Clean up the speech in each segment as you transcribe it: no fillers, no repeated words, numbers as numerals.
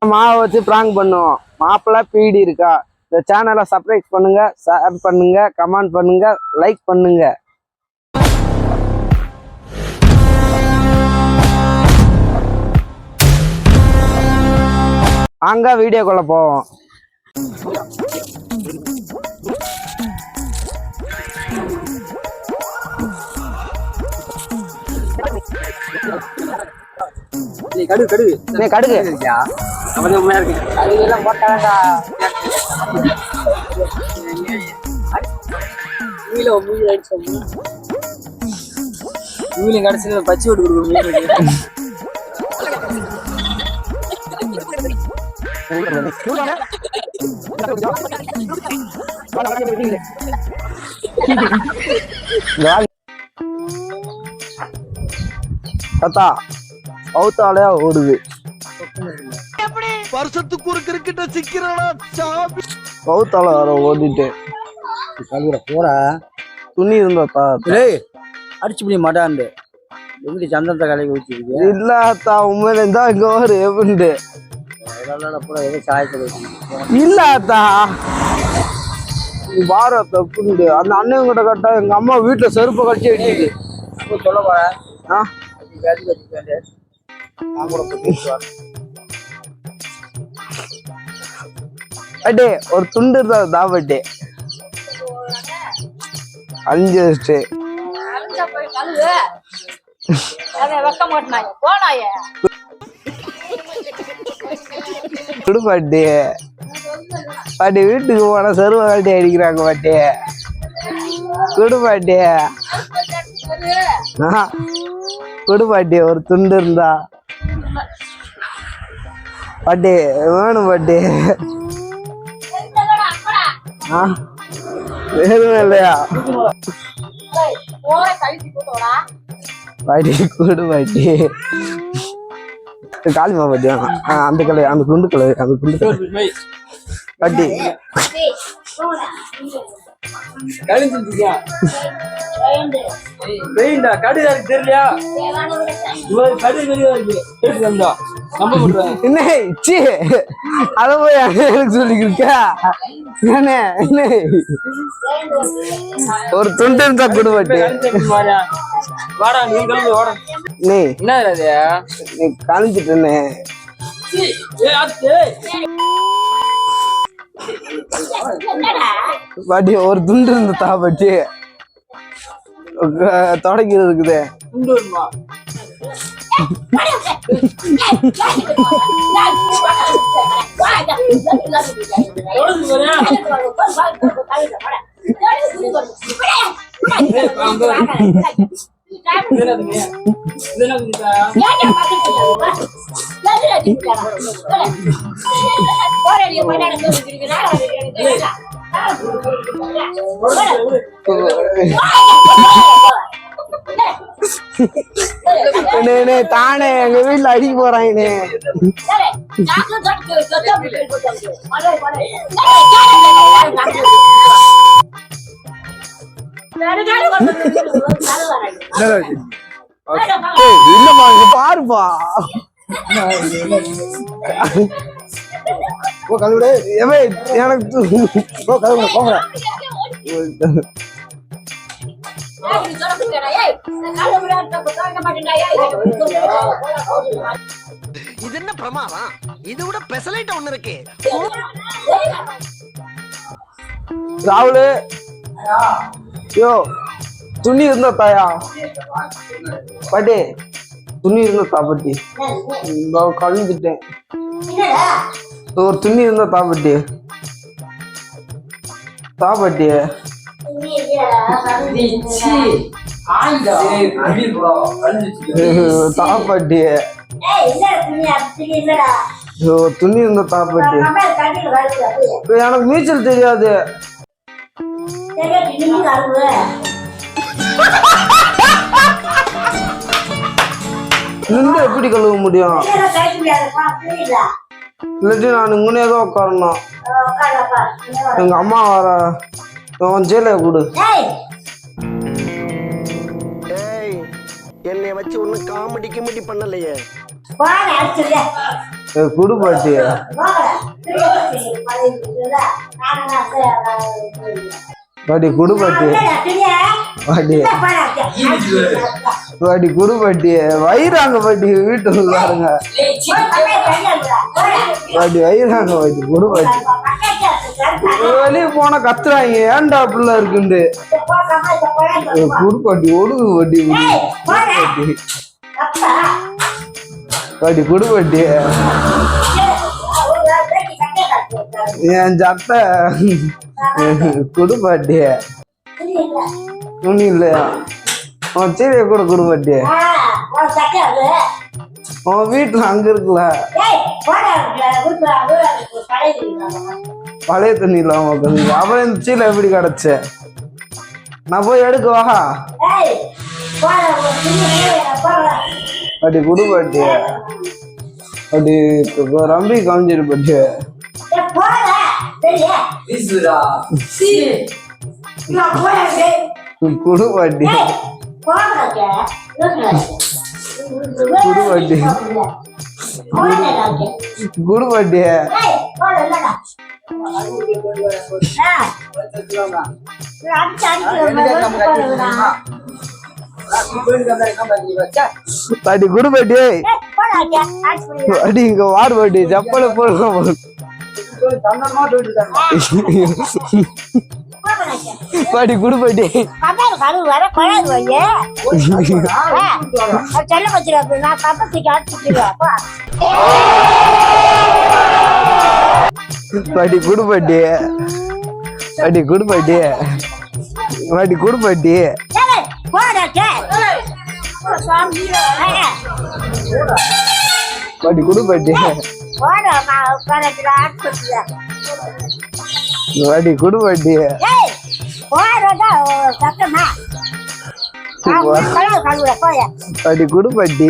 மாவை வச்சு பிராங்க் பண்ணுவோம். மாப்பிள்ளை பீடி இருக்கா? இந்த சேனலை சப்ஸ்கிரைப் பண்ணுங்க, ஷேர் பண்ணுங்க, கமெண்ட் பண்ணுங்க, லைக் பண்ணுங்க. அங்க வீடியோக்குள்ள போவோம். கடுகு கடைசியில் பச்சை விட்டு கொடுக்கணும். பௌத்தாலையா ஓடுது. வருஷத்துக்கு ஒரு கிரிக்கெட்ட சிக்கிறானா சாமி. பௌத்தால வர ஓடிட்டு போற துணி இருந்தா அடிச்சு பண்ணி மாட்டாண்டு எப்படி சந்தனத்தை கலைக்கு வச்சிருக்கு. இல்லாத்தா உண்மையில இருந்தா இங்க ஒரு எப்படி ஏதோ சாயத்தை இல்லாத்தா வாரத்தை புண்டு அந்த அண்ணன் கிட்ட கட்ட எங்க அம்மா வீட்டுல செருப்பை கட்சி அடிக்குது. சொல்ல போற அட்டே ஒரு துண்டு இருந்தா தாபட்டே அழிஞ்சு வச்சுட்டு பாட்டி பாட்டி வீட்டுக்கு போன செருவ காட்டி அடிக்கிறாங்க பாட்டி. குடு பாட்டி குடு பாட்டி ஒரு துண்டு இருந்தா பாட்டி வேணும் பாட்டி. வேணும் இல்லையா பாட்டி குடு பாட்டி. காளிமா பாட்டி அந்த கலர் அந்த குண்டு கலர் அந்த குண்டு கலர் பாட்டி. தெரியலையா அத போய் எனக்கு சொல்லிக்கிருக்கா ஒரு துண்டு இருந்தா குடு பாட்டி. நீ காணிச்சிட்டு பாட்டி ஒரு துண்டு இருந்த தா பாட்டி தொடக்கிறது இருக்குது. தானே எங்க வீட்டுல அடிக்க போறாங்க. இல்லம்மா இங்க பாருப்பா. எனக்கு இது என்ன பிரமாதம்? இது விட பெசலைட் ஒண்ணு இருக்கு. ராகுலு யோ துணி இருந்தா தாயா பாட்டி. துணி இருந்தா தா பாட்டி. கழிஞ்சிட்டேன். ஒரு துணி இருந்தா தா பாட்டி. தா பாட்டி. தாப்பாட்டி துணி இருந்த தாப்பாட்டி. எனக்கு நீச்சல் தெரியாது. நின்று எப்படி கழுவ முடியும்? இல்லாட்டி நான் இங்கனேதான் உட்காரணும். எங்க அம்மா வர ஜெயில கொடு. என்னை வச்சு ஒன்னும் காமெடி கிமெடி பண்ணலையே. குடுப்பாட்டி பாட்டி குடுப்பாட்டி பாட்டி பாட்டி குடுப்பாட்டி வயிறாங்க பாட்டி வீட்டுக்கு பாருங்க பாட்டி வயிறாங்க பாட்டி குடுப்பாட்டி வெளியே போனா கத்துறாங்க ஏன்டா அப்படிலாம் இருக்குண்டு குடுப்பாட்டி ஒடுகு பாட்டி பாட்டி பாட்டி குடுப்பாட்டி என் சட்டை குடுப்பாட்டி துணி இல்லையா உன் சீரைய கூட குடுப்பாட்டி உன் வீட்டுல அங்க இருக்குல்ல பழைய துணி இல்லாம உட்காந்து அப்புறம் இந்த சீலை எப்படி கிடைச்ச நான் போய் எடுக்கவா பாட்டி குடுப்பாட்டி பாட்டி ரம்பி காமிச்சிரு பாட்டி குடுப்பாட்டி குடுப்பாட்டி குடுப்பாட்டி பாட்டி குடுப்பாட்டி பாட்டி இங்க வாடு பாட்டி செப்பல போடலாம் பாட்டி குடுப்பாட்டி பாட்டி குடுப்பாட்டி பாட்டி குடுப்பாட்டி பாட்டி குடுப்பாட்டி பாட்டி குடுப்பாட்டி பாட்டி குடுப்பாட்டி பாட்டி குடுப்பாட்டி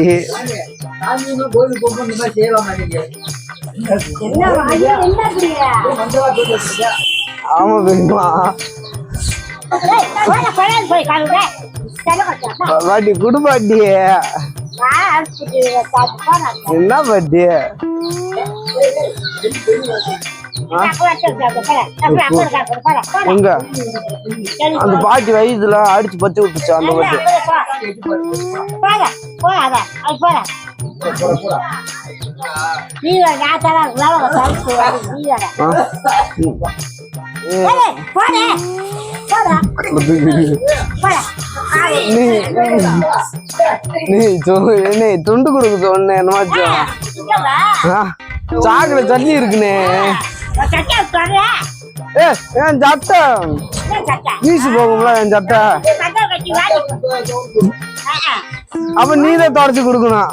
ஆமா பெரியமா பாட்டி குடுப்பாட்டி என்ன பாட்டி எங்க அந்த பாட்டி வயசுல அடிச்சு பத்தி விட்டுச்சு அந்த நீ என்ன துண்டு கொடுக்க சொன்ன என்னமாச்சும் சாக்கடை தண்ணி இருக்குனே என் சட்டை வீசு போகும்ல என் சட்டை அப்ப நீதான் தொடச்சு கொடுக்கணும்